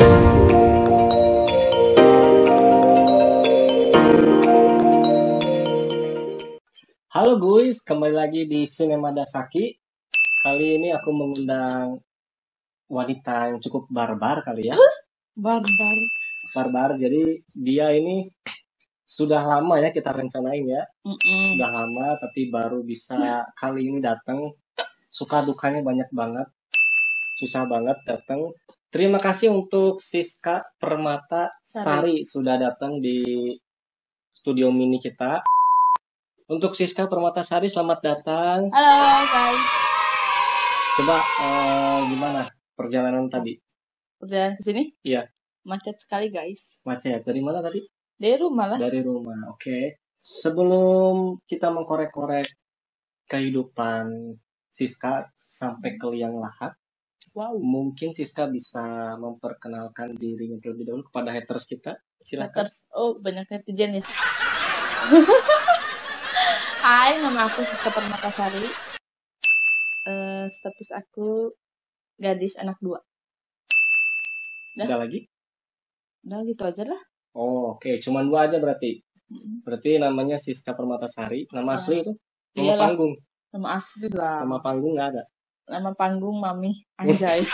Halo guys, kembali lagi di Cinema Dasaki. Kali ini aku mengundang wanita yang cukup barbar kali ya. Barbar. Barbar, jadi dia ini sudah lama ya kita rencanain ya. Sudah lama tapi baru bisa kali ini datang. Suka dukanya banyak banget. Susah banget datang. Terima kasih untuk Siska Permata Sari sudah datang di studio mini kita. Untuk Siska Permatasari, selamat datang. Halo guys. Coba gimana perjalanan tadi? Perjalanan ke sini? Iya. Macet sekali guys. Macet. Dari mana tadi? Dari rumah lah. Dari rumah. Oke. Sebelum kita mengkorek-korek kehidupan Siska sampai ke liang lahat, mungkin Siska bisa memperkenalkan dirinya terlebih dahulu kepada haters kita. Silakan. Haters. Oh, banyak netizen ya. Hai, nama aku Siska Permatasari. Status aku gadis anak 2. Udah lagi? Udah gitu aja lah. Oh, oke. Cuman 2 aja berarti. Berarti namanya Siska Permatasari. Nama asli itu? Nama Iyalah. panggung? Nama asli lah. Nama panggung nggak ada? Nama panggung Mami Anjay.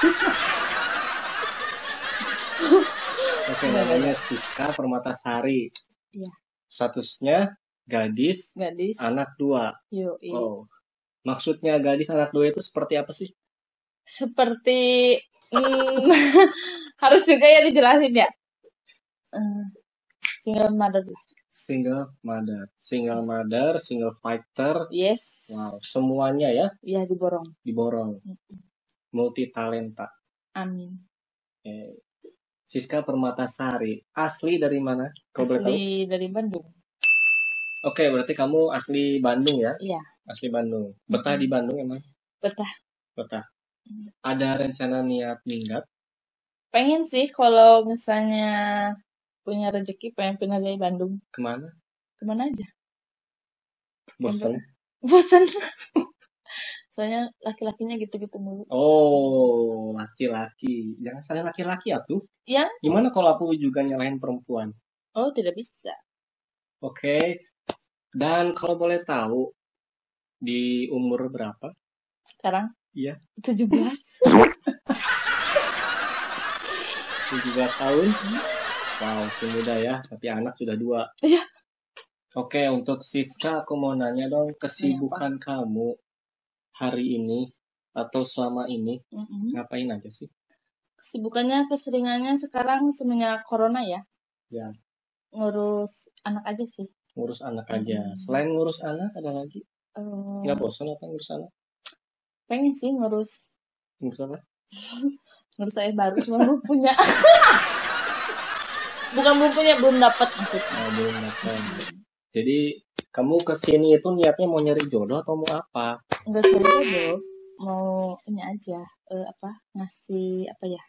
Oke, namanya Siska Permatasari. Iya. Statusnya gadis anak 2. Yoi. Oh. Maksudnya gadis anak 2 itu seperti apa sih? Seperti harus juga ya dijelasin ya. Single mother lah. Single mother, single fighter. Yes. Wow, semuanya ya? Iya, diborong. Multi talenta. Amin. Siska Permatasari, asli dari mana? Asli dari Bandung. Oke, berarti kamu asli Bandung ya? Iya. Asli Bandung. Betah di Bandung emang? Betah. Ada rencana niat minggat? Pengen sih kalau misalnya punya rezeki pengen pindah dari Bandung. Kemana? Kemana aja? Bosan? Soalnya laki-lakinya gitu-gitu mulu. Oh, laki-laki. Jangan salah laki-laki atuh. Ya? Gimana kalau aku juga nyalahin perempuan? Oh, tidak bisa. Oke. Dan kalau boleh tahu, di umur berapa? Sekarang? Iya. 17. 17 tahun? Wow, si muda ya. Tapi anak sudah 2. Iya. Oke, untuk Siska aku mau nanya dong, kesibukan kamu hari ini atau selama ini ngapain aja sih? Kesibukannya, keseringannya sekarang semenjak corona ya? Ya. Ngurus anak aja sih. Ngurus anak aja. Selain ngurus anak ada lagi? Nggak bosan apa ngurus anak? Pengen sih ngurus apa? Ngurus saya baru, cuma belum punya. Bukan belum punya, belum dapat maksudnya. Belum dapat. Jadi kamu kesini itu niatnya mau nyari jodoh atau mau apa? Enggak cari jodoh, mau ini aja, ngasih apa ya?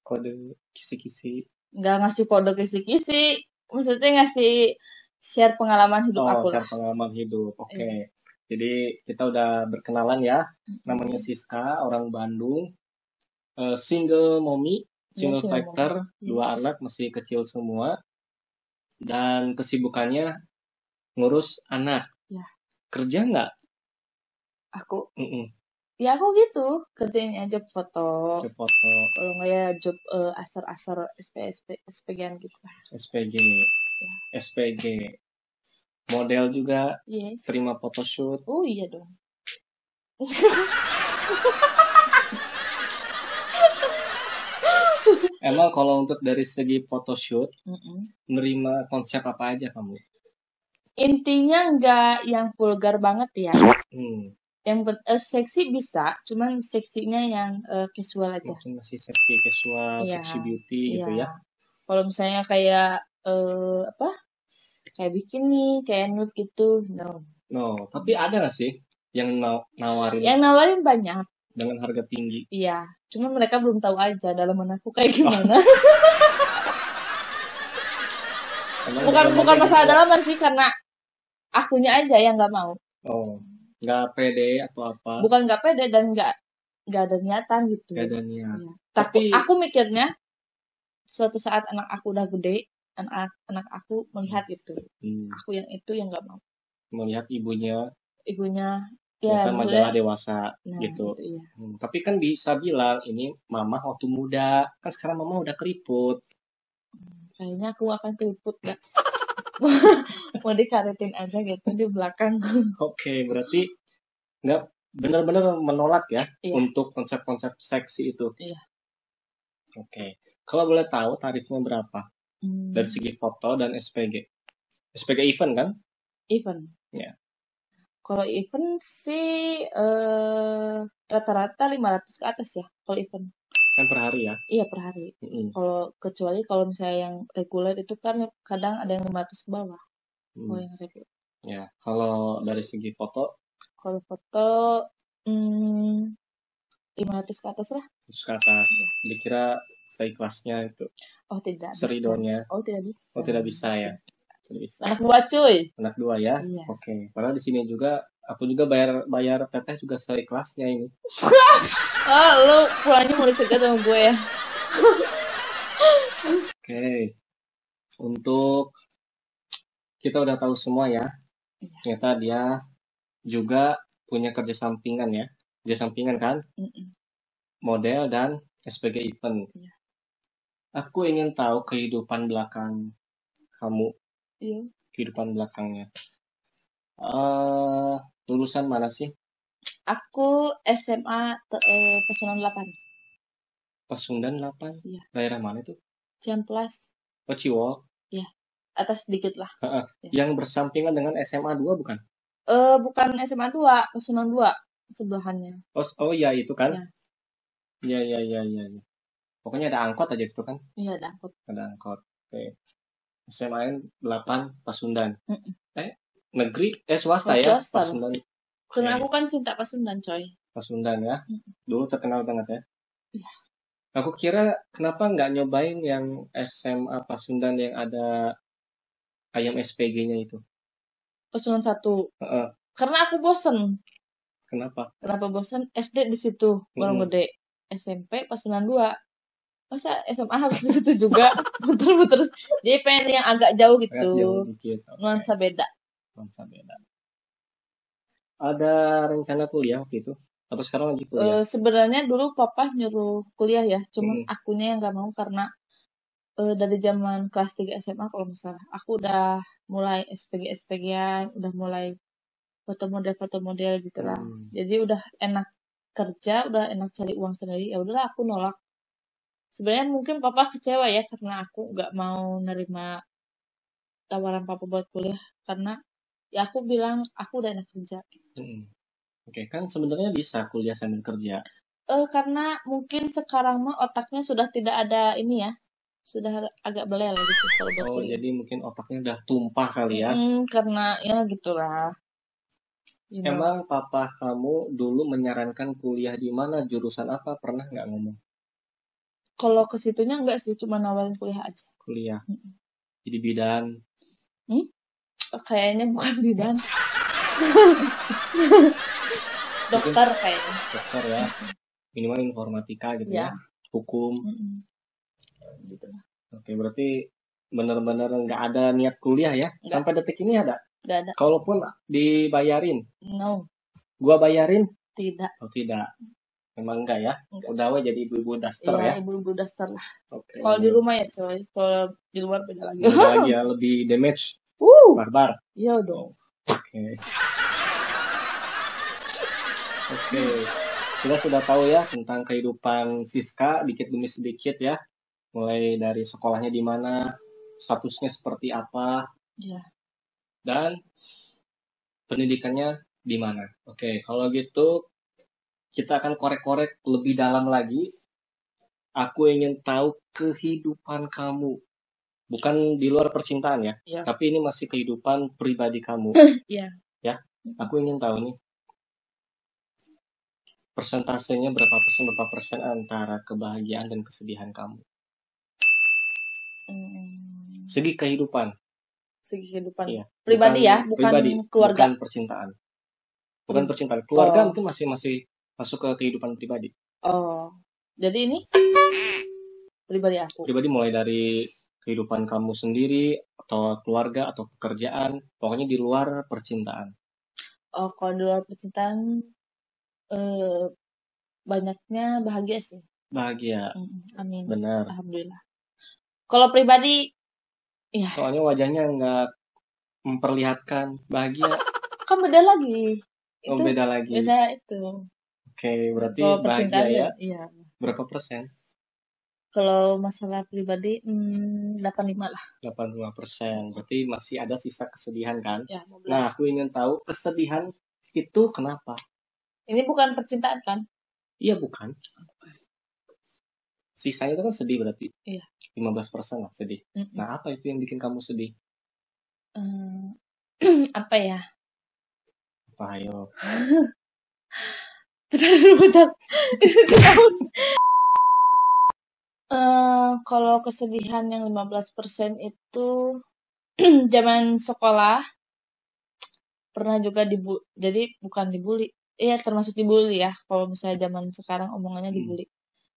Kode kisi-kisi. Enggak ngasih kode kisi-kisi, maksudnya ngasih share pengalaman hidup aku. Share pengalaman hidup, oke. Jadi kita udah berkenalan ya, namanya Siska, orang Bandung, single mommy, single fighter, 2 anak masih kecil semua, dan kesibukannya ngurus anak. Ya. Kerja nggak? Aku? Ya aku gitu, kerjain aja foto. Kalau nggak ya job asar-asar SPG-an gitu lah. SPG. Ya. SPG. Model juga. Yes. Terima photoshoot. Oh iya dong. Emang kalau untuk dari segi photoshoot, menerima konsep apa aja kamu? Intinya nggak yang vulgar banget ya. Yang seksi bisa, cuman seksinya yang casual aja. Mungkin masih seksi casual, seksi beauty gitu ya. Kalau misalnya kayak kayak bikini, kayak nude gitu, no. Tapi ada nggak sih yang nawarin? Yang nawarin banyak. Dengan harga tinggi. Iya, cuma mereka belum tahu aja dalaman aku kayak gimana. Bukan masalah dalaman sih, karena akunya aja yang nggak mau. Nggak pede atau apa? Bukan nggak pede dan nggak ada niatan gitu. Nggak ada niat. Ya. Tapi aku mikirnya suatu saat anak aku udah gede, anak aku melihat itu. Aku yang itu yang nggak mau. Melihat ibunya ya majalah dewasa gitu. Iya. Tapi kan bisa bilang ini mama waktu muda, kan sekarang mama udah keriput. Kayaknya aku akan keriput gak? Mau dikaretin aja gitu di belakang. Oke, berarti nggak benar-benar menolak ya untuk konsep-konsep seksi itu. Iya. Oke. Kalau boleh tahu tarifnya berapa? Dari segi foto dan SPG. SPG event kan? Event. Ya. Kalau event sih rata-rata 500 ke atas ya kalau event. Kan per hari ya? Iya, per hari. Kecuali kalau misalnya yang reguler itu kan kadang ada yang 500 ke bawah. Kalau yang reguler. Ya, kalau dari segi foto? Kalau foto 500 ke atas lah. 500 ke atas. Ya. Dikira seikhlasnya itu. Oh, tidak Seridonya. bisa. Oh, tidak bisa. Oh, tidak bisa ya. Tidak bisa. Anak 2 cuy. Anak 2 ya? Iya. Oke. Padahal di sini juga aku juga bayar teteh juga seikhlasnya ini. Lu pulangnya mau dicegat sama gue ya. Oke. Untuk kita udah tahu semua ya. Ternyata dia juga punya kerja sampingan ya. Kerja sampingan kan? Model dan SPG event. Iya. Aku ingin tahu kehidupan belakang kamu. Iya. Kehidupan belakangnya. Lulusan mana sih? Aku SMA Pasundan 8. Pasundan 8? Iya. Daerah mana itu? Ciamplas. Oh, Ciwok? Iya. Atas sedikit lah. Ya. Yang bersampingan dengan SMA 2 bukan? Bukan SMA 2, Pasundan 2 sebelahannya. Oh ya itu kan? Iya. Pokoknya ada angkot aja itu kan? Iya, ada angkot. Ada angkot. Oke. SMA 8 Pasundan. Negeri swasta ya? Pasundan. Karena aku kan cinta Pasundan, coy. Pasundan ya? Dulu terkenal banget ya? Iya. Aku kira kenapa nggak nyobain yang SMA Pasundan yang ada ayam SPG-nya itu? Pasundan 1. Karena aku bosen. Kenapa bosen? SD di situ, Gunung Gede. SMP Pasundan 2. Masa SMA harus di situ juga? Muter-muter. Jadi pengen yang agak jauh gitu. Nuansa beda. Ada rencana kuliah waktu itu? Atau sekarang lagi kuliah? Sebenarnya dulu papa nyuruh kuliah ya. Cuman akunya yang gak mau karena dari zaman kelas 3 SMA kalau misalnya. Aku udah mulai SPG-an, udah mulai foto model gitu lah. Jadi udah enak kerja, udah enak cari uang sendiri. Ya udahlah aku nolak. Sebenarnya mungkin papa kecewa ya karena aku nggak mau nerima tawaran papa buat kuliah karena ya aku bilang aku udah enak kerja. Oke, kan sebenarnya bisa kuliah sambil kerja. Karena mungkin sekarang mah otaknya sudah tidak ada ini ya, sudah agak belel gitu kalau buat kuliah. Jadi mungkin otaknya udah tumpah kali ya? Karena ya gitulah. Emang papa kamu dulu menyarankan kuliah di mana, jurusan apa, pernah nggak ngomong? Kalau ke situnya enggak sih, cuma nawarin kuliah aja. Kuliah. Jadi bidan. Kayaknya bukan bidan. Dokter kayaknya. Dokter ya. Minimal informatika gitu ya. Hukum. Gitu lah. Oke, berarti benar-benar nggak ada niat kuliah ya? Enggak. Sampai detik ini ada? Nggak ada. Kalaupun dibayarin? No. Gua bayarin? Tidak. Oh, tidak. Memang enggak ya? Enggak. Udah jadi ibu-ibu daster ya? Iya, ibu-ibu daster lah. Oke. Kalau di rumah ya coy, kalau di luar beda lagi. Beda lagi ya, lebih damage. Barbar. Iya dong. Oke. Kita sudah tahu ya tentang kehidupan Siska dikit demi sedikit ya. Mulai dari sekolahnya di mana, statusnya seperti apa. Iya. Dan pendidikannya di mana. Oke, kalau gitu kita akan korek-korek lebih dalam lagi. Aku ingin tahu kehidupan kamu. Bukan di luar percintaan ya. Tapi ini masih kehidupan pribadi kamu. Iya. Ya, aku ingin tahu nih. Persentasenya berapa persen antara kebahagiaan dan kesedihan kamu? Segi kehidupan. Iya. Pribadi ya, bukan pribadi, keluarga. Bukan percintaan. Bukan percintaan. Keluarga mungkin masih masuk ke kehidupan pribadi. Jadi ini pribadi aku. Pribadi mulai dari kehidupan kamu sendiri atau keluarga atau pekerjaan, pokoknya di luar percintaan. Oh, kalau di luar percintaan banyaknya bahagia sih. Bahagia. Amin. Benar. Alhamdulillah. Kalau pribadi, ya. Soalnya wajahnya nggak memperlihatkan bahagia. Kan beda lagi. Oh, beda lagi. Beda itu. Oke, berarti bahagia ya? Iya. Berapa persen? Kalau masalah pribadi 85 lah. 85%. Berarti masih ada sisa kesedihan kan? Ya, 15. Nah, aku ingin tahu kesedihan itu kenapa? Ini bukan percintaan kan? Iya, bukan. Sisanya itu kan sedih berarti. Iya. 15% lah sedih. Nah, apa itu yang bikin kamu sedih? Apa ya? Apa ayo? Bentar. Kalau kesedihan yang 15% itu zaman sekolah pernah juga jadi bukan dibully. Iya, termasuk dibully ya. Kalau misalnya zaman sekarang omongannya dibully.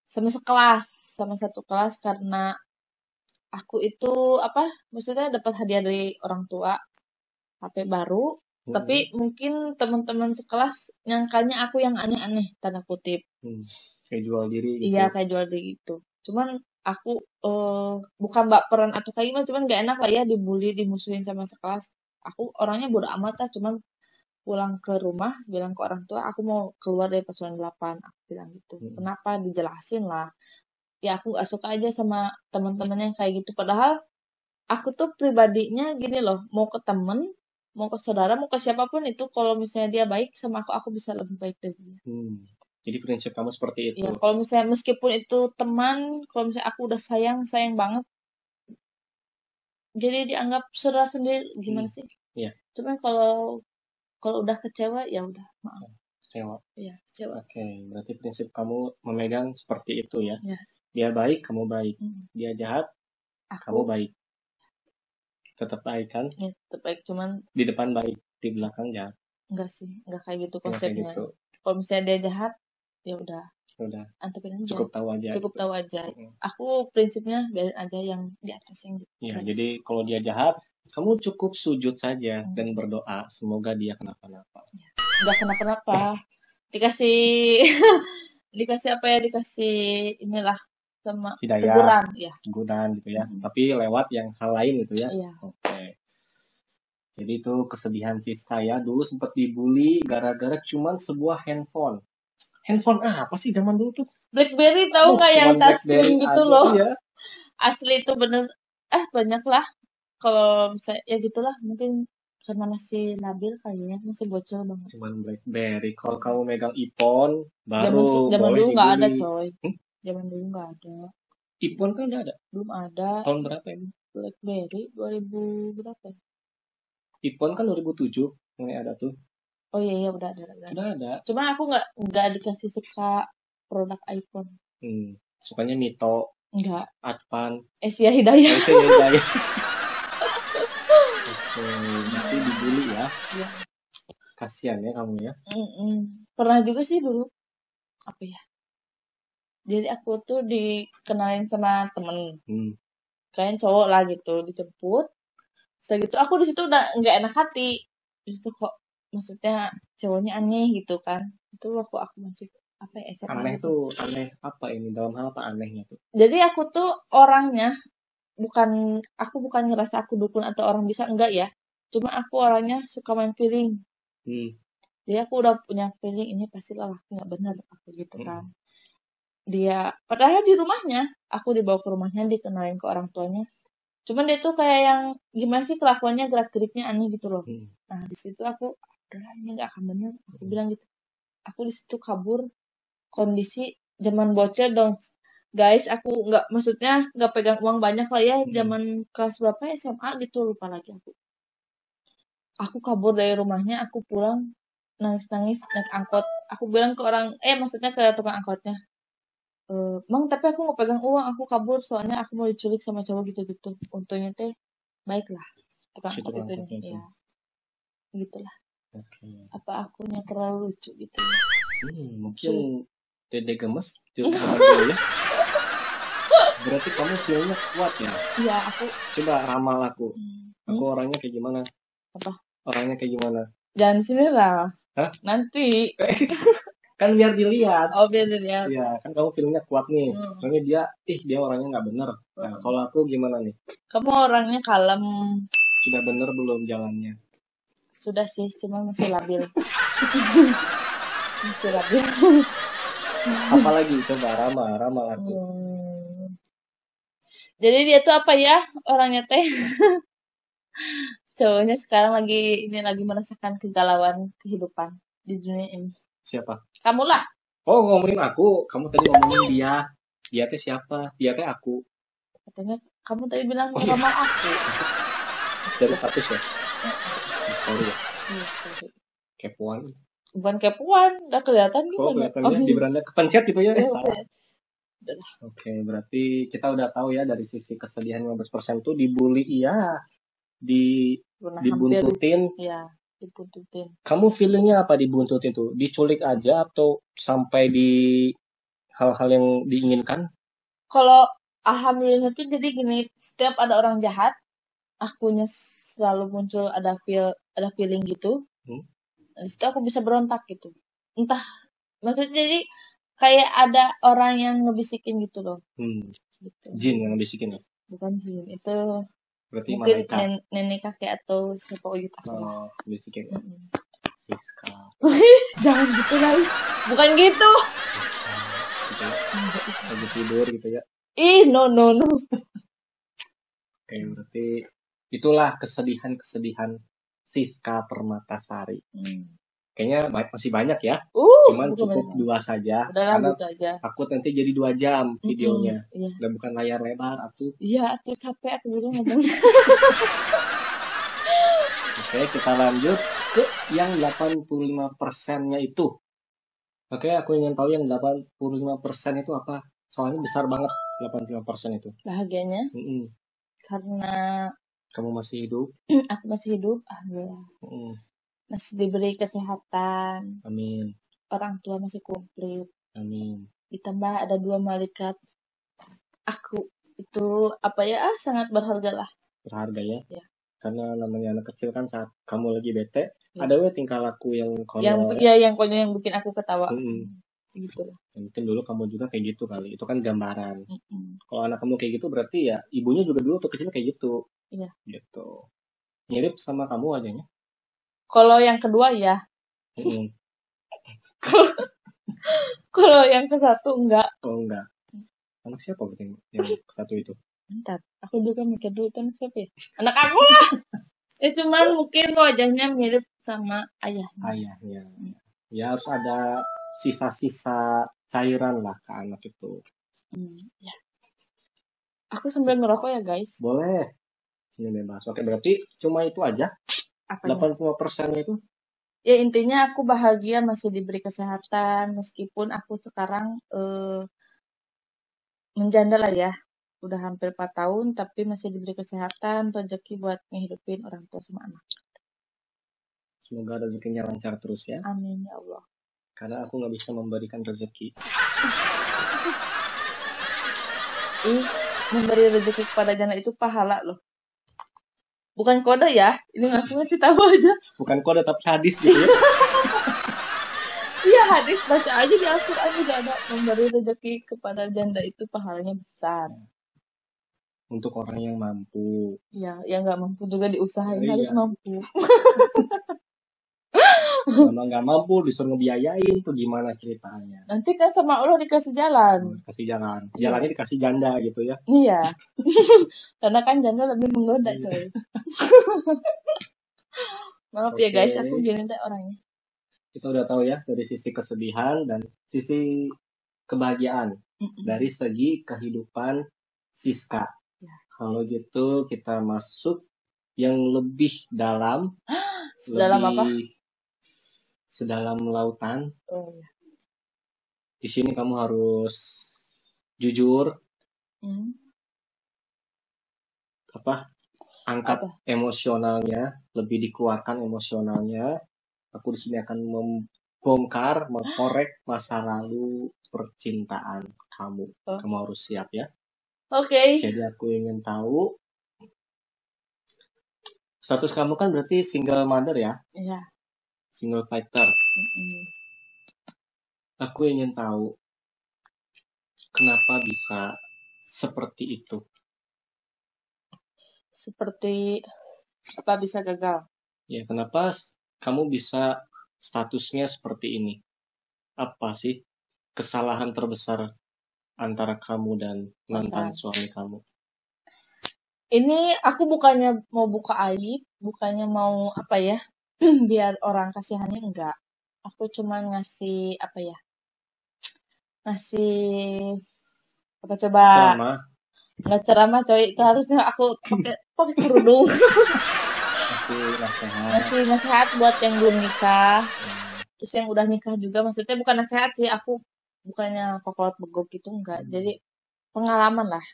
Sama satu kelas karena aku itu maksudnya dapat hadiah dari orang tua HP baru, tapi mungkin teman-teman sekelas nyangkanya aku yang aneh-aneh tanda kutip. Kayak jual diri gitu. Iya, kayak jual diri gitu. Cuman aku bukan baperan atau kayak gimana, cuman gak enak lah ya dibully, dimusuhin sama sekelas. Aku orangnya bodo amat lah, cuman pulang ke rumah bilang ke orang tua aku mau keluar dari paslon 8, aku bilang gitu. Kenapa? Dijelasin lah. Ya aku gak suka aja sama teman-teman yang kayak gitu, padahal aku tuh pribadinya gini loh, mau ke temen, mau ke saudara, mau ke siapapun itu, kalau misalnya dia baik sama aku bisa lebih baik dari dia. Jadi prinsip kamu seperti itu. Ya, kalau misalnya meskipun itu teman, kalau misalnya aku udah sayang banget, jadi dianggap saudara sendiri, gimana sih? Iya. Cuman kalau udah kecewa ya udah, maaf. Kecewa. Iya, kecewa. Oke, berarti prinsip kamu memegang seperti itu ya. Ya. Dia baik, kamu baik. Dia jahat, kamu baik. Tetap baik kan? Ya, tetap baik, cuman di depan baik, di belakang jahat. Enggak sih, enggak kayak gitu konsepnya. Gitu. Kalau misalnya dia jahat, ya udah. Antepin aja. Cukup tahu aja. Aku prinsipnya biarin aja yang di atas yang gitu. Ya, jadi kalau dia jahat, kamu cukup sujud saja dan berdoa semoga dia kenapa-napa. Ya. Enggak kenapa-napa. Dikasih dikasih inilah sama hidayah, teguran gitu ya. Tapi lewat yang hal lain gitu ya. Iya. Oke. Jadi itu kesedihan Siska ya. Dulu sempat dibully gara-gara cuman sebuah handphone. Handphone apa sih zaman dulu tuh? BlackBerry tahu nggak yang touchscreen gitu loh? Iya. Asli itu bener. Banyak lah. Kalau misalnya ya gitulah, mungkin karena masih labil kayaknya, masih bocil banget. Cuman BlackBerry. Kalau kamu megang iPhone baru zaman dulu nggak ada coy. Zaman dulu nggak ada. iPhone kan udah ada? Belum ada. Tahun berapa ini? BlackBerry 2000 berapa? iPhone kan 2007 mulai ada tuh. Oh iya udah ada. Udah ada. Cuma aku nggak dikasih suka produk iPhone. Sukanya Mito. Enggak. Advan. Asia Hidayah. Nanti dibully ya. Iya. Kasian ya kamu ya. Pernah juga sih dulu. Apa ya? Jadi aku tuh dikenalin sama temen. Kayaknya cowok lah gitu, dijemput. Segitu aku di situ udah nggak enak hati. Di situ kok maksudnya cowoknya aneh gitu kan. Itu waktu aku masih SMA. Aneh tuh, aneh apa ini? Dalam hal apa anehnya tuh? Jadi aku tuh orangnya bukan ngerasa aku dukun atau orang bisa, enggak ya. Cuma aku orangnya suka main feeling. Jadi aku udah punya feeling ini pasti lelaki nggak benar aku gitu kan. Dia padahal di rumahnya, aku dibawa ke rumahnya, dikenalin ke orang tuanya. Cuman dia tuh kayak yang gimana sih kelakuannya, gerak-geriknya aneh gitu loh. Nah di situ aku udah ini nggak akan bener, aku bilang gitu. Aku di situ kabur, kondisi zaman bocil dong guys, aku nggak pegang uang banyak lah ya, zaman kelas berapa SMA gitu, lupa lagi aku kabur dari rumahnya, aku pulang nangis-nangis naik angkot, aku bilang ke orang maksudnya ke tukang angkotnya, Mang, tapi aku nggak pegang uang, aku kabur soalnya aku mau diculik sama cowok gitu-gitu. Untungnya teh baiklah tukang angkot itu nih, ya gitulah. Apa akunya terlalu lucu gitu? Mungkin Dede gemes juga ya. Berarti kamu feelnya kuat ya? Iya, aku. Coba ramal aku. Aku orangnya kayak gimana? Apa? Orangnya kayak gimana? Jangan sini lah. Hah? Nanti. Kan biar dilihat. Oh, biar dilihat. Iya, kan kamu feelnya kuat nih. Soalnya dia orangnya nggak bener. Nah, kalau aku gimana nih? Kamu orangnya kalem. Sudah bener belum jalannya? Sudah sih, cuma masih labil. Masih labil. Apalagi coba ramal aku. Jadi dia tuh apa ya orangnya teh? Cowoknya sekarang lagi merasakan kegalauan kehidupan di dunia ini. Siapa? Kamu lah. Oh, ngomongin aku. Kamu tadi ngomongin dia. Dia teh siapa? Dia teh aku. Katanya kamu tadi bilang ramal aku. Dari status ya? Di story ya? Iya, story. Kepoan. Bukan kepoan, udah kelihatan gimana? Oh, kelihatannya di beranda kepencet gitu ya? Salah. Udah. Oke, berarti kita udah tahu ya dari sisi kesedihan 15% tuh dibully iya, dibuntutin. Iya, dibuntutin. Kamu feelingnya apa dibuntutin tuh? Diculik aja atau sampai di hal-hal yang diinginkan? Kalau alhamdulillah tuh jadi gini, setiap ada orang jahat, akunya selalu muncul ada feeling gitu. Di situ aku bisa berontak gitu. Entah, maksudnya jadi kayak ada orang yang ngebisikin gitu loh. Gitu. Jin yang ngebisikin ya? Bukan jin, itu berarti mungkin nenek kakek atau siapa gitu. Oh, bisikin ya. Siska. Jangan gitu lagi. Bukan gitu. Siska. Gitu ya. Lagi tidur gitu ya. Ih, no. Oke, berarti itulah kesedihan Siska Permatasari. Kayaknya masih banyak ya. Cuman cukup banyak. 2 saja. Karena aja. Takut nanti jadi 2 jam videonya. Dan bukan layar lebar atuh. Iya, aku capek aku dulu ngomongnya. Oke, kita lanjut ke yang 85%-nya itu. Oke, aku ingin tahu yang 85% itu apa? Soalnya besar banget 85% itu. Bahagianya? Karena kamu masih hidup. Aku masih hidup, alhamdulillah. Masih diberi kesehatan. Amin. Orang tua masih komplit. Amin. Ditambah ada 2 malaikat. Aku itu apa ya? Sangat berharga lah. Berharga ya? Ya. Karena namanya anak kecil kan saat kamu lagi bete, ada tingkah laku yang konyol. Yang konyol yang bikin aku ketawa. Gitu lah. Mungkin dulu kamu juga kayak gitu kali. Itu kan gambaran. Kalau anak kamu kayak gitu berarti ya ibunya juga dulu waktu kecil kayak gitu. Iya. Gitu. Mirip sama kamu wajahnya. Kalau yang kedua ya. Kalau yang ke satu enggak. Oh enggak. Anak siapa berarti yang ke satu itu? Bentar, aku juga mikir dulu itu anak siapa ya? Anak aku lah. Ya cuman mungkin wajahnya mirip sama ayahnya. Ayahnya. Ya harus ada sisa-sisa cairan lah ke anak itu. Ya. Aku sambil ngerokok ya guys. Boleh. Sini bebas. Oke, berarti cuma itu aja? Apanya? 85% itu? Ya intinya aku bahagia masih diberi kesehatan meskipun aku sekarang menjanda lah ya. Udah hampir 4 tahun tapi masih diberi kesehatan, rezeki buat ngehidupin orang tua sama anak. Semoga rezekinya lancar terus ya. Amin ya Allah. Karena aku nggak bisa memberikan rezeki. Memberi rezeki kepada janda itu pahala loh. Bukan kode ya, ini aku ngasih tahu aja. Bukan kode tapi hadis gitu ya. Iya hadis, baca aja di Al-Quran juga ada. Memberi rezeki kepada janda itu pahalanya besar. Untuk orang yang mampu. Iya, yang nggak mampu juga diusahain harus mampu. Kalau nggak mampu disuruh ngebiayain tuh gimana ceritanya? Nanti kan sama Allah dikasih jalan. Dikasih jalan. Jalannya dikasih janda gitu ya? Iya. Karena kan janda lebih menggoda coy. Maaf ya guys, aku gini deh orangnya. Kita udah tahu ya dari sisi kesedihan dan sisi kebahagiaan. Dari segi kehidupan Siska. Ya. Kalau gitu kita masuk yang lebih dalam. Sedalam apa? Sedalam lautan. Oh, ya. Di sini kamu harus jujur. Angkat emosionalnya, lebih dikeluarkan emosionalnya. Aku di sini akan membongkar, mengkorek masa lalu percintaan kamu. Kamu harus siap ya. Oke. Jadi aku ingin tahu, status kamu kan berarti single mother ya? Iya. Single fighter. Aku ingin tahu, kenapa bisa seperti itu? Seperti apa bisa gagal? Ya, kenapa kamu bisa statusnya seperti ini? Apa sih kesalahan terbesar antara kamu dan mantan suami kamu? Ini aku bukannya mau buka aib, bukannya mau apa ya, biar orang kasihannya, enggak. Aku cuma ngasih apa ya, ngasih apa coba? Ceramah. Nggak ceramah coy, itu harusnya aku pakai kerudung. Ngasih nasihat buat yang belum nikah. Terus yang udah nikah juga, maksudnya bukan nasihat sih, aku bukannya kokolot begok gitu, enggak. Jadi pengalaman lah.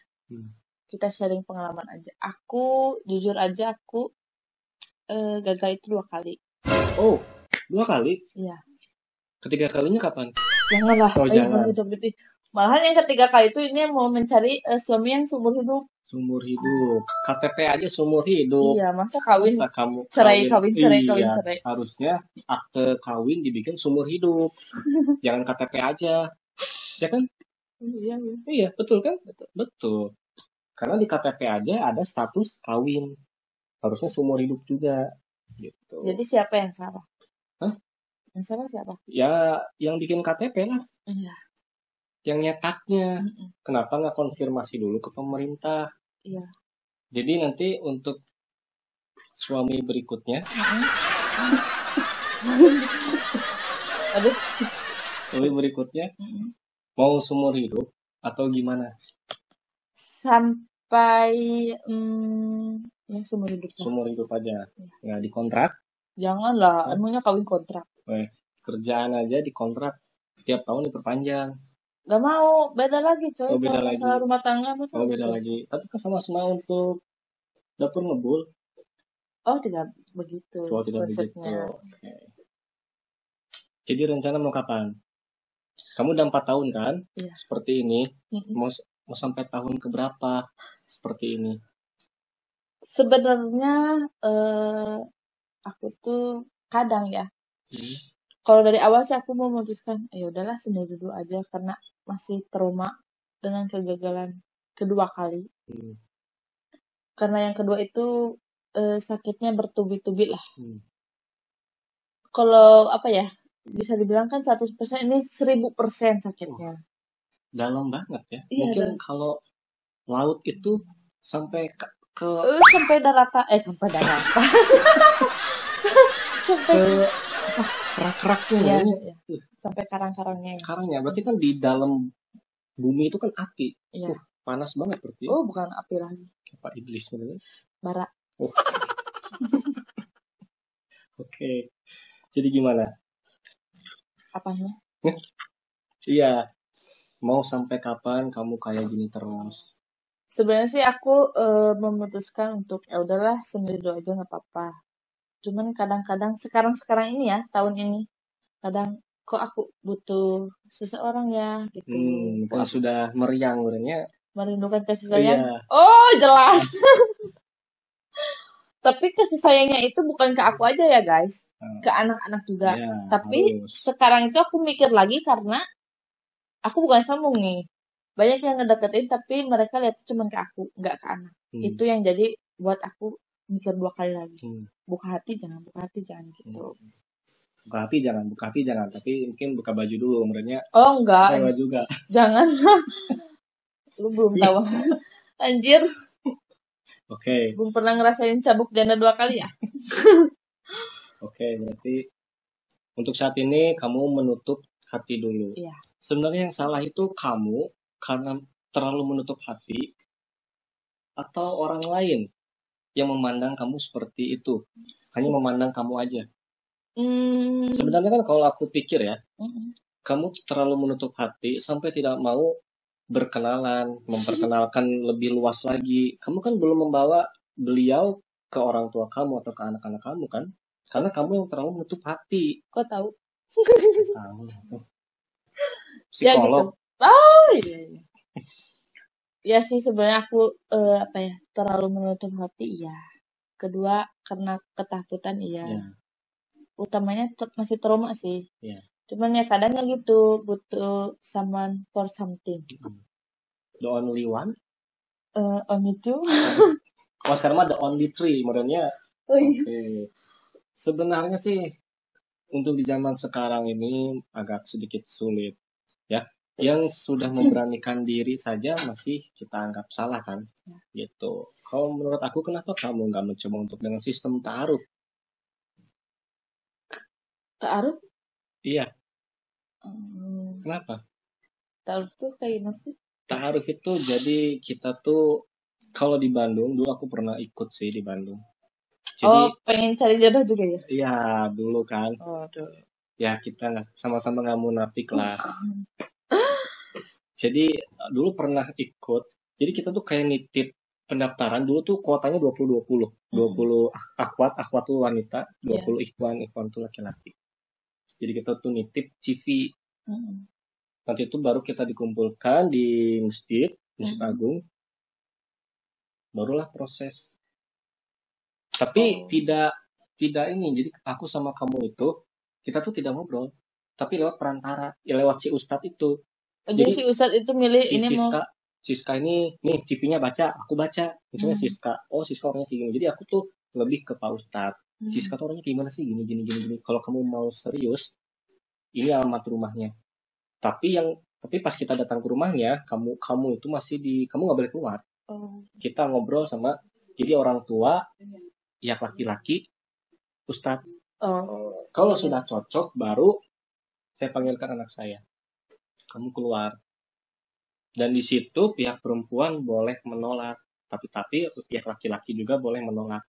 Kita sharing pengalaman aja. Aku jujur aja aku gagal itu 2 kali. Oh, 2 kali? Iya. Ketiga kalinya kapan? Janganlah. Oh, jangan. Malahan yang ketiga kali itu ini mau mencari suami yang seumur hidup. Seumur hidup. KTP aja seumur hidup. Iya, masa kawin? Masa kamu cerai. Harusnya akte kawin dibikin seumur hidup. Jangan KTP aja. Ya kan? Iya, betul kan? Betul. Karena di KTP aja ada status kawin. Harusnya seumur hidup juga. Gitu. Jadi siapa yang salah? Hah? Yang salah siapa? Ya, yang bikin KTP lah. Iya. Yang nyetaknya. Kenapa nggak konfirmasi dulu ke pemerintah? Iya. Jadi nanti untuk suami berikutnya. Aduh. Suami berikutnya mau seumur hidup atau gimana? Sampai ya seumur hidup. Seumur hidup aja. Nggak dikontrak? Janganlah, emangnya kawin kontrak. Kerjaan aja dikontrak, tiap tahun diperpanjang. Gak mau, beda lagi coy. Oh, beda lagi. Masalah rumah tangga Oh, beda lagi. Tapi kan sama-sama untuk dapur ngebul. Oh, tidak begitu. Oh, tidak begitu. Okay. Jadi rencana mau kapan? Kamu udah 4 tahun kan? Iya. Seperti ini. Mau sampai tahun keberapa seperti ini? Sebenarnya aku tuh kadang ya. Kalau dari awal sih aku mau memutuskan, ya udahlah sendiri dulu aja karena masih trauma dengan kegagalan kedua kali. Karena yang kedua itu sakitnya bertubi-tubi lah. Kalau apa ya, bisa dibilang kan 100% ini 1000% sakitnya. Dalam banget ya. Iya, mungkin kalau laut itu sampai ke sampai daratan. Sampai kerak-keraknya. Iya. Sampai karang-karangnya. Karangnya berarti kan di dalam bumi itu kan api. Iya. Panas banget berarti. Oh, bukan api lagi. Apa iblis bener? Bara. Oh. Oke. Jadi gimana? Apanya? Iya. Mau sampai kapan kamu kayak gini terus? Sebenarnya sih aku memutuskan untuk ya udahlah sendiri dulu aja nggak apa-apa. Cuman kadang-kadang sekarang ini ya, tahun ini kadang kok aku butuh seseorang ya gitu. Kalau sudah meriang urenya. Merindukan kasih sayang. Iya. Oh, jelas. Tapi kasih sayangnya itu bukan ke aku aja ya guys, ke anak-anak juga. Ya, tapi sekarang itu aku mikir lagi karena aku bukan sombong nih. Banyak yang ngedeketin tapi mereka lihat cuma ke aku, nggak ke anak. Itu yang jadi buat aku mikir 2 kali lagi. Buka hati jangan gitu. Buka hati jangan. Tapi mungkin buka baju dulu umurnya. Oh enggak. Buka juga. Jangan. Lu belum tahu. Anjir. Oke. Belum pernah ngerasain cabuk janda 2 kali ya? Oke, berarti untuk saat ini kamu menutup hati dulu. Iya. Sebenarnya yang salah itu kamu karena terlalu menutup hati atau orang lain yang memandang kamu seperti itu. Hanya memandang kamu aja. Sebenarnya kan kalau aku pikir ya, kamu terlalu menutup hati sampai tidak mau berkenalan, memperkenalkan lebih luas lagi. Kamu kan belum membawa beliau ke orang tua kamu atau ke anak-anak kamu kan? Karena kamu yang terlalu menutup hati. Kok tahu? Tahu. Psikolog. Ya gitu. Oh iya. Ya sih sebenarnya aku terlalu menutup hati iya. Kedua karena ketakutan iya. Ya. Utamanya masih trauma sih. Ya. Cuman ya kadangnya gitu butuh someone for something. The only one? Only two. Oh sekarang mah the only three modelnya. Oh, iya. Oke. Sebenarnya sih untuk di zaman sekarang ini agak sedikit sulit ya. Yang sudah memberanikan diri saja masih kita anggap salah kan, gitu. Kalau menurut aku kenapa kamu nggak mencoba untuk dengan sistem ta'aruf? Ta'aruf? Iya. Kenapa? Ta'aruf tuh kayak gimana sih? Ta'aruf itu jadi kita tuh kalau di Bandung dulu aku pernah ikut sih di Bandung. Jadi, pengen cari jodoh juga ya? Iya dulu kan. Aduh. Ya kita sama-sama nggak munafik lah. Jadi dulu pernah ikut. Jadi kita tuh kayak nitip pendaftaran dulu tuh kuotanya 20-20. 20 akhwat tuh wanita, 20 ikhwan tuh laki-laki. Jadi kita tuh nitip CV. Nanti itu baru kita dikumpulkan di masjid agung. Barulah proses. Tapi tidak ini. Jadi aku sama kamu itu kita tuh tidak ngobrol, tapi lewat perantara, ya lewat si Ustadz itu. Jadi si Ustadz itu milih si ini Siska ini nih CV-nya baca, aku baca. Misalnya Siska, Siska orangnya kayak gini. Jadi aku tuh lebih ke Pak Ustadz. Siska tuh orangnya kayak gimana sih? Gini. Kalau kamu mau serius, ini alamat rumahnya. Tapi pas kita datang ke rumahnya, kamu itu masih kamu nggak boleh keluar. Kita ngobrol sama jadi orang tua, pihak laki-laki, Ustadz. Kalau sudah cocok, baru saya panggilkan anak saya. Kamu keluar. Dan di situ pihak perempuan boleh menolak, tapi pihak laki-laki juga boleh menolak.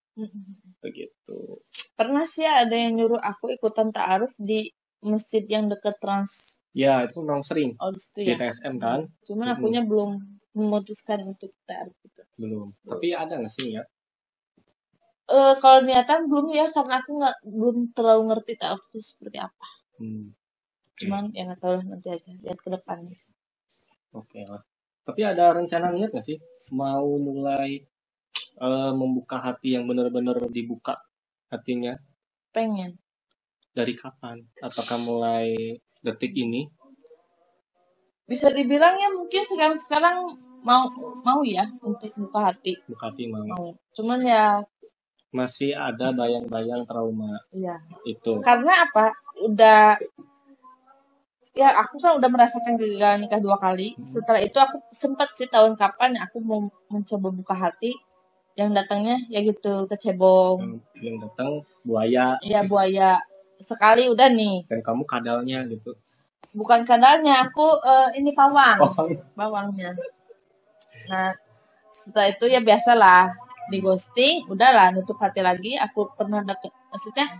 Begitu. Pernah sih ada yang nyuruh aku ikutan ta'aruf di masjid yang dekat Trans. Ya, itu memang sering. Di TSM kan. Cuman akunya belum memutuskan untuk ta'aruf itu. Belum. Tapi ada nggak sih ya? Kalau niatan belum ya, karena aku belum terlalu ngerti ta'aruf itu seperti apa. Cuman ya nggak tahu lah, nanti aja lihat ke depannya. Oke lah. Tapi ada rencana niat nggak sih mau mulai membuka hati yang benar-benar dibuka hatinya? Pengen. Dari kapan? Apakah mulai detik ini? Bisa dibilang ya mungkin sekarang mau ya untuk buka hati. Buka hati mau. Cuman ya masih ada bayang-bayang trauma. Iya. Itu. Karena apa? Aku kan udah merasakan gagal nikah 2 kali. Setelah itu aku sempat sih tahun kapan aku mau mencoba buka hati. Yang datangnya ya gitu kecebong. Yang datang buaya. Iya buaya. Sekali udah nih. Dan kamu kadalnya gitu. Bukan kadalnya, aku ini pawang. Bawangnya. Nah setelah itu ya biasalah di ghosting, udahlah nutup hati lagi. Aku pernah deket, maksudnya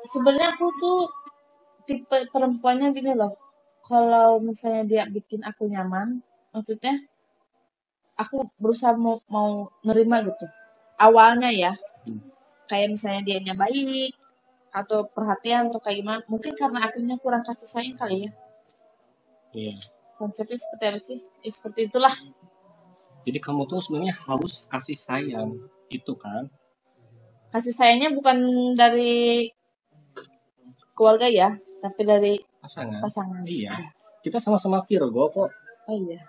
sebenarnya aku tuh tipe perempuannya gini loh, kalau misalnya dia bikin aku nyaman, maksudnya aku berusaha mau nerima gitu awalnya ya. Kayak misalnya dianya baik atau perhatian atau kayak gimana, mungkin karena akunya kurang kasih sayang kali ya. Iya. Konsepnya seperti apa sih? Seperti itulah. Jadi kamu tuh sebenarnya harus kasih sayang itu kan? Kasih sayangnya bukan dari keluarga ya, tapi dari pasangan. Iya. Kita sama-sama Virgo kok. Oh iya.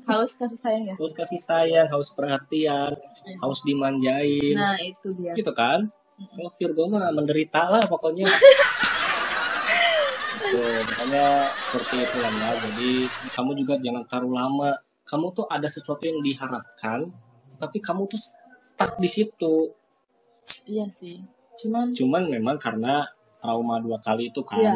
Haus kasih sayang ya? Haus kasih sayang, haus perhatian, haus dimanjain. Nah itu dia. Gitu kan? Kalau Virgo mah menderita lah pokoknya. Tuh, makanya seperti itu lah ya. Jadi kamu juga jangan terlalu lama. Kamu tuh ada sesuatu yang diharapkan, tapi kamu tuh stuck di situ. Iya sih. Cuman memang karena trauma 2 kali itu kan. Iya.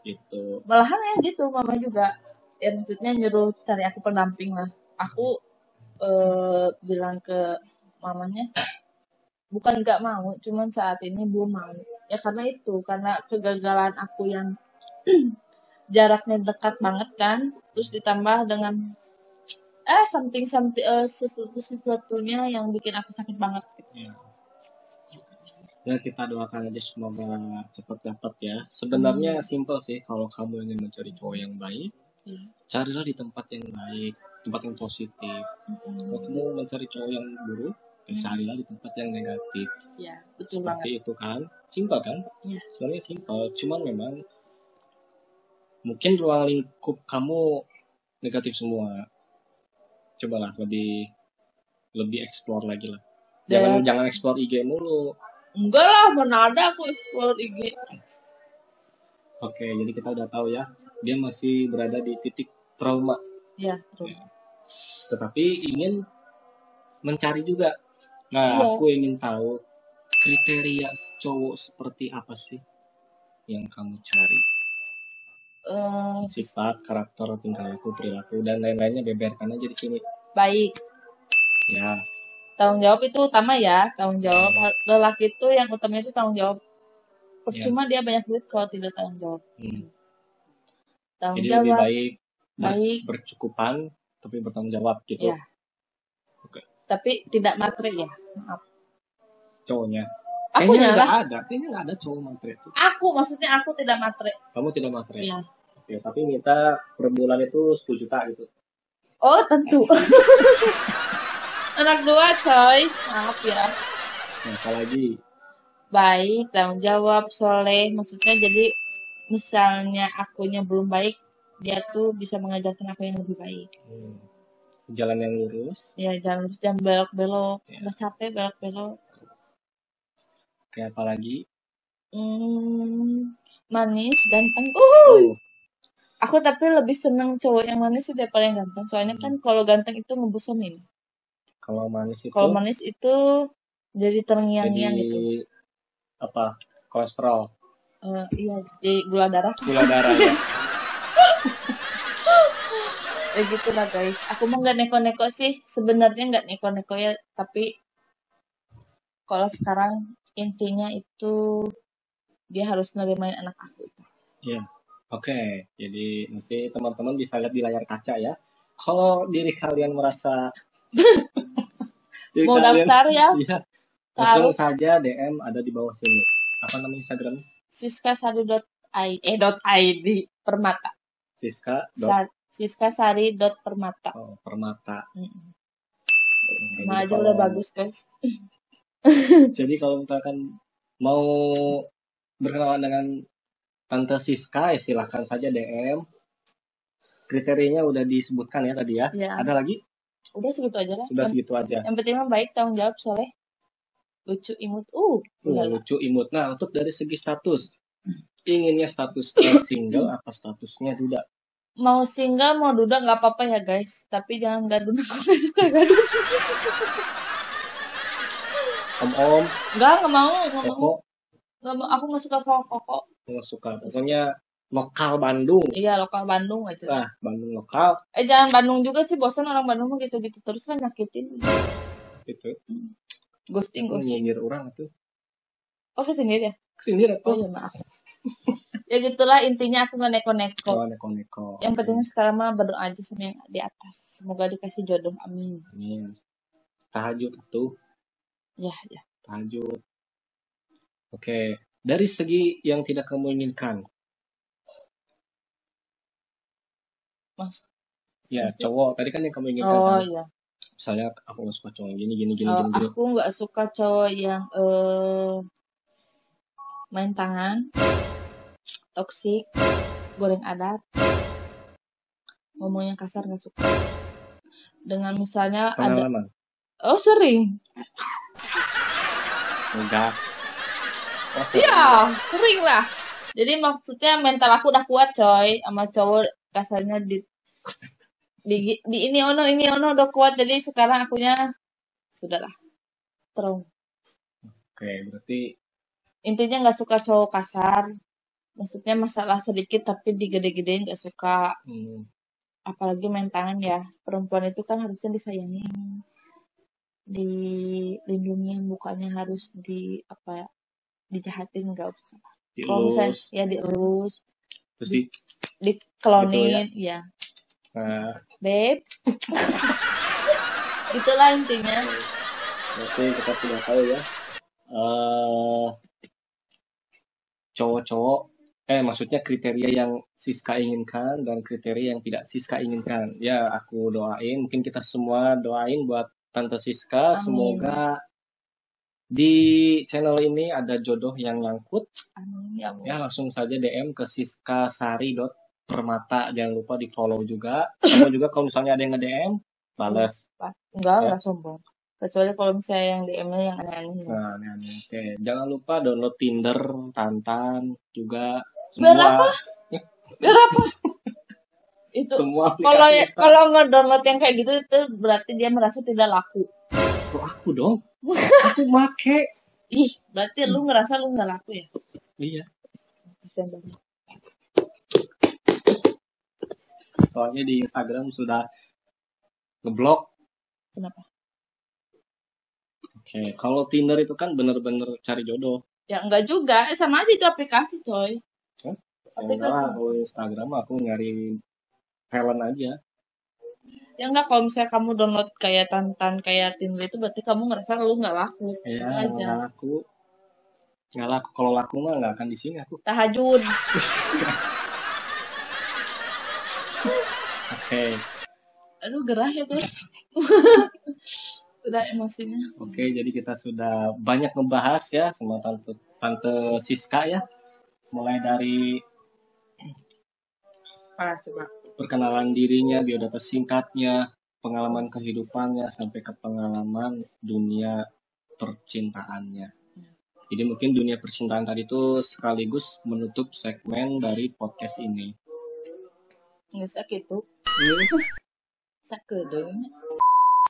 Gitu. Malahan ya gitu mama juga. Ya maksudnya nyuruh cari aku pendamping lah. Aku bilang ke mamanya, bukan nggak mau, cuman saat ini belum mau. Ya karena kegagalan aku yang jaraknya dekat banget kan, terus ditambah dengan sesuatunya yang bikin aku sakit banget. Ya kita doakan aja semoga cepat dapat ya. Sebenarnya simple sih kalau kamu ingin mencari cowok yang baik, Carilah di tempat yang baik, tempat yang positif. Kalau kamu mencari cowok yang buruk, carilah di tempat yang negatif. Ya, betul seperti banget. itu kan, simpel kan? Ya. Sebenarnya simpel, cuman memang mungkin ruang lingkup kamu negatif semua. Cobalah lebih explore lagi lah. Jangan explore IG mulu. Enggak lah, mana ada aku explore IG. Oke, jadi kita udah tahu ya, dia masih berada di titik trauma. Ya, trauma. Tetapi ingin mencari juga. Nah, aku ingin tahu kriteria cowok seperti apa sih yang kamu cari? Sifat, karakter, tingkah laku, perilaku, dan lain-lainnya beberkan aja di sini. Baik. Ya. Tanggung jawab itu utama ya. Tanggung jawab lelaki itu yang utama itu tanggung jawab. Percuma dia banyak duit kalau tidak tanggung jawab. Tanggung jadi jawab. Lebih baik bercukupan tapi bertanggung jawab gitu. Ya. Oke. Tapi tidak matre ya. Maaf. Cowoknya. Kayaknya nggak ada cowok matre. Maksudnya aku tidak matre. Kamu tidak matre. Iya. Oke, tapi minta per bulan itu 10 juta gitu. Oh, tentu. Anak 2 coy, maaf ya. Apalagi? Baik, tanggung jawab, soleh. Maksudnya jadi misalnya akunya belum baik, dia tuh bisa mengajarkan aku yang lebih baik. Jalan yang lurus. Ya, jalan lurus, jangan belok-belok. Nggak capek belok-belok. Oke, apalagi? Manis, ganteng. Aku tapi lebih seneng cowok yang manis sih daripada yang ganteng. Soalnya kan kalau ganteng itu ngebosenin. Kalau manis itu jadi terngiang-ngiang gitu. Apa? Kolesterol. Iya, jadi gula darah. Gula darah ya. Ya gitu lah guys. Aku mah nggak neko-neko sih. Sebenarnya nggak neko-neko ya. Tapi kalau sekarang intinya itu dia harus nerimain anak aku. Iya. Oke. Jadi nanti teman-teman bisa lihat di layar kaca ya. Kalau diri kalian merasa mau daftar ya? Iya. Langsung saja DM ada di bawah sini. Apa namanya Instagram? siskasari.id permata. siskasari.permata. Oh, permata. Nama aja udah bagus guys. Jadi kalau misalkan mau berkenalan dengan Tante Siska, silahkan saja DM. Kriterianya udah disebutkan ya tadi ya. Ada lagi? Udah segitu aja lah. Sudah segitu aja. Yang penting mah baik, tanggung jawab, soleh, lucu, imut. Lucu, imut. Nah, untuk dari segi status, inginnya statusnya single apa statusnya duda? Mau single, mau duda nggak apa-apa ya guys. Tapi jangan gadun, aku nggak suka gadun. Om. Nggak mau. Koko. Nggak mau, aku nggak suka koko. Nggak suka. Pokoknya lokal Bandung. Iya, lokal Bandung aja. Nah, Bandung lokal. Jangan Bandung juga sih, bosan orang Bandung gitu-gitu terus kan nyakitin. Gitu. Ghosting. Nyindir orang tuh. Oh, kesindir ya? Kesindir atau? Oh iya, maaf. Ya gitulah intinya, aku nggak neko-neko. Neko-neko. Yang penting sekarang mah berdoa aja sama yang di atas. Semoga dikasih jodoh, amin. Tahajud tuh. Ya. Tahajud. Oke. Dari segi yang tidak kamu inginkan. Mas. Ya, cowok. Tadi kan yang kamu inginkan. Oh iya. Misalnya aku nggak suka cowok yang gini. Aku nggak suka cowok yang main tangan, toksik, goreng adat, ngomongnya kasar nggak suka. Dengan misalnya pengalaman. Oh sering. Gas. Iya, sering lah. Jadi maksudnya mental aku udah kuat coy, sama cowok kasarnya di ini ono udah kuat, jadi sekarang akunya sudahlah terus. Oke, berarti intinya nggak suka cowok kasar, maksudnya masalah sedikit tapi digede-gedein nggak suka. Apalagi main tangan ya, perempuan itu kan harusnya disayangin, dilindungi, bukannya harus dijahatin, nggak usah. Kalau misalnya ya dielus, terus diklonin, gitu ya. Babe. Itulah intinya. Berarti kita sudah tahu ya. Cowok-cowok maksudnya kriteria yang Siska inginkan dan kriteria yang tidak Siska inginkan. Ya, aku doain, mungkin kita semua doain buat Tante Siska. Amin. Semoga di channel ini ada jodoh yang nyangkut. Amin, ya Allah. Ya, langsung saja DM ke siskasari.permata. Jangan lupa di follow juga. Kamu juga kalau misalnya ada yang nge-DM, balas. Enggak sombong. Kecuali kalau misalnya yang DM-nya yang aneh-aneh. Nah, aneh-aneh. Oke, jangan lupa download Tinder, Tantan juga. Biar apa? Itu semua kalau nge-download yang kayak gitu itu berarti dia merasa tidak laku. Kok aku dong? Aku make. Ih, berarti lu ngerasa lu nggak laku ya? Iya. Kasian banget. Soalnya di Instagram sudah ngeblok. Kenapa? Oke, kalau Tinder itu kan bener-bener cari jodoh. Ya enggak juga, sama aja itu aplikasi coy. Enggak, kalau Instagram aku nyari talent aja. Ya enggak, kalau misalnya kamu download kayak Tantan, kayak Tinder itu berarti kamu ngerasa lu nggak laku. Iya, nggak laku. Nggak laku. Kalau laku mah nggak akan di sini aku. Tahajud. Oke. Aduh, gerah ya guys. Udah emosinya. Oke, jadi kita sudah banyak ngebahas ya sama Tante Siska ya. Mulai dari coba perkenalan dirinya, biodata singkatnya, pengalaman kehidupannya, sampai ke pengalaman dunia percintaannya. Jadi mungkin dunia percintaan tadi itu sekaligus menutup segmen dari podcast ini. Nggak sakit tuh. Sakit dong.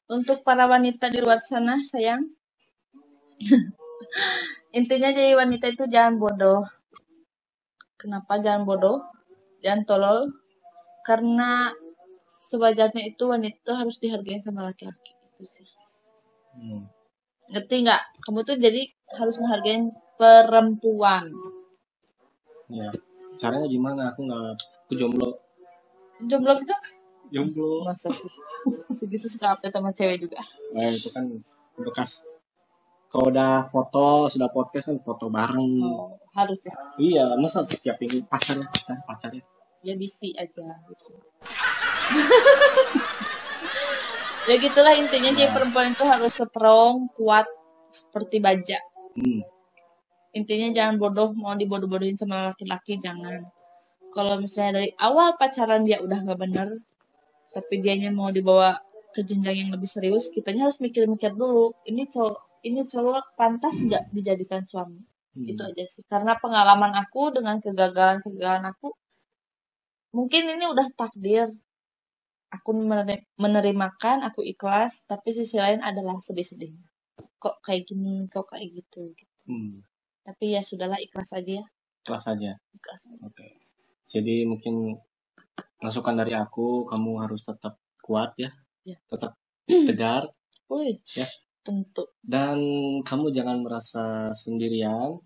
Untuk para wanita di luar sana, sayang. Intinya jadi wanita itu jangan bodoh. Kenapa jangan bodoh? Jangan tolol. Karena sewajarnya itu wanita harus dihargai sama laki-laki. Itu sih. Ngerti nggak? Kamu tuh jadi harus menghargai perempuan. Ya. Caranya gimana? Aku jomblo. Jomblo gitu? Jomblo. Masa sih? Segitu suka update sama cewek juga. Nah, itu kan bekas. Kalau udah foto, sudah podcast kan foto bareng. Oh, harus ya? Iya, masa siapin pacarnya. Ya bisi aja gitu. Ya gitulah intinya dia perempuan itu harus strong, kuat seperti baja. Intinya jangan bodoh, mau dibodoh-bodohin sama laki-laki jangan. Kalau misalnya dari awal pacaran dia udah gak bener, tapi dianya mau dibawa ke jenjang yang lebih serius, kitanya harus mikir-mikir dulu. Ini cowok pantas nggak dijadikan suami? Itu aja sih. Karena pengalaman aku dengan kegagalan aku, mungkin ini udah takdir. Aku menerimakan, aku ikhlas, tapi sisi lain adalah sedih-sedih. Kok kayak gini, kok kayak gitu. Tapi ya sudahlah, ikhlas aja ya. Ikhlas aja. Oke. Jadi mungkin masukan dari aku, kamu harus tetap kuat ya. Tetap tegar. Ya. Tentu. Dan kamu jangan merasa sendirian.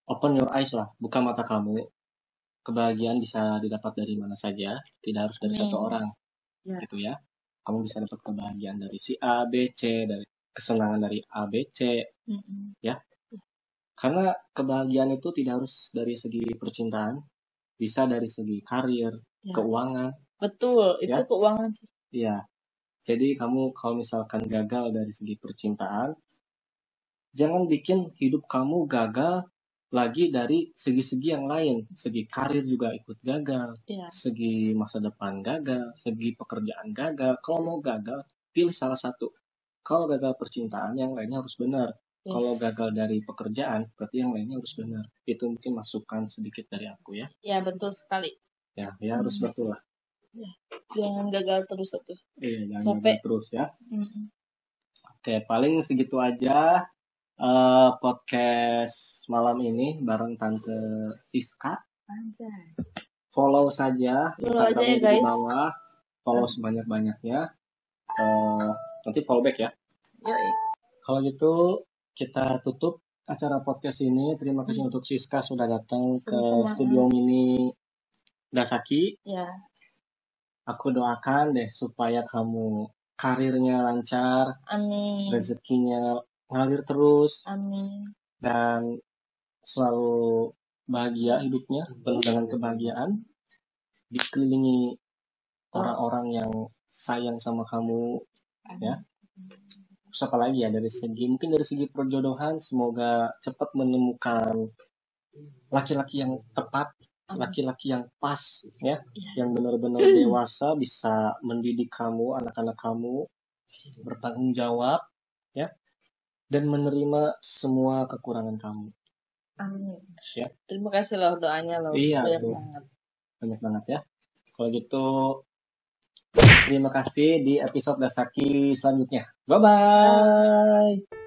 Open your eyes lah, buka mata kamu. Kebahagiaan bisa didapat dari mana saja, tidak harus dari satu orang. Gitu ya. Kamu bisa dapat kebahagiaan dari si A, B, C, dari kesenangan dari A, B, C. Ya. Karena kebahagiaan itu tidak harus dari segi percintaan, bisa dari segi karir, keuangan. Betul, itu ya? Keuangan sih. Iya. Jadi kamu kalau misalkan gagal dari segi percintaan, jangan bikin hidup kamu gagal lagi dari segi-segi yang lain. Segi karir juga ikut gagal, segi masa depan gagal, segi pekerjaan gagal. Kalau mau gagal, pilih salah satu. Kalau gagal percintaan, yang lainnya harus benar. Kalau gagal dari pekerjaan, berarti yang lainnya harus benar. Itu mungkin masukan sedikit dari aku ya. Ya, betul sekali. Ya harus betul lah. Ya. Jangan gagal terus. Iya, jangan gagal terus ya. Oke, paling segitu aja podcast malam ini bareng Tante Siska. Anjay. Follow saja Instagramnya di bawah. Follow sebanyak-banyaknya. Nanti follow back ya. Yoi. Kalau gitu kita tutup acara podcast ini. Terima kasih untuk Siska sudah datang ke studio mini Dasaki. Ya. Aku doakan deh supaya kamu karirnya lancar. Amin. Rezekinya ngalir terus. Amin. Dan selalu bahagia hidupnya, penuh dengan kebahagiaan, dikelilingi orang-orang yang sayang sama kamu, ya. Terus apa lagi ya, dari segi perjodohan, semoga cepat menemukan laki-laki yang tepat, laki-laki yang pas, ya, yang benar-benar dewasa, bisa mendidik kamu, anak-anak kamu, bertanggung jawab, ya, dan menerima semua kekurangan kamu. Amin. Ya. Terima kasih loh doanya loh. Iya, banyak banget ya. Kalau gitu, terima kasih di episode Dasaki selanjutnya. Bye-bye.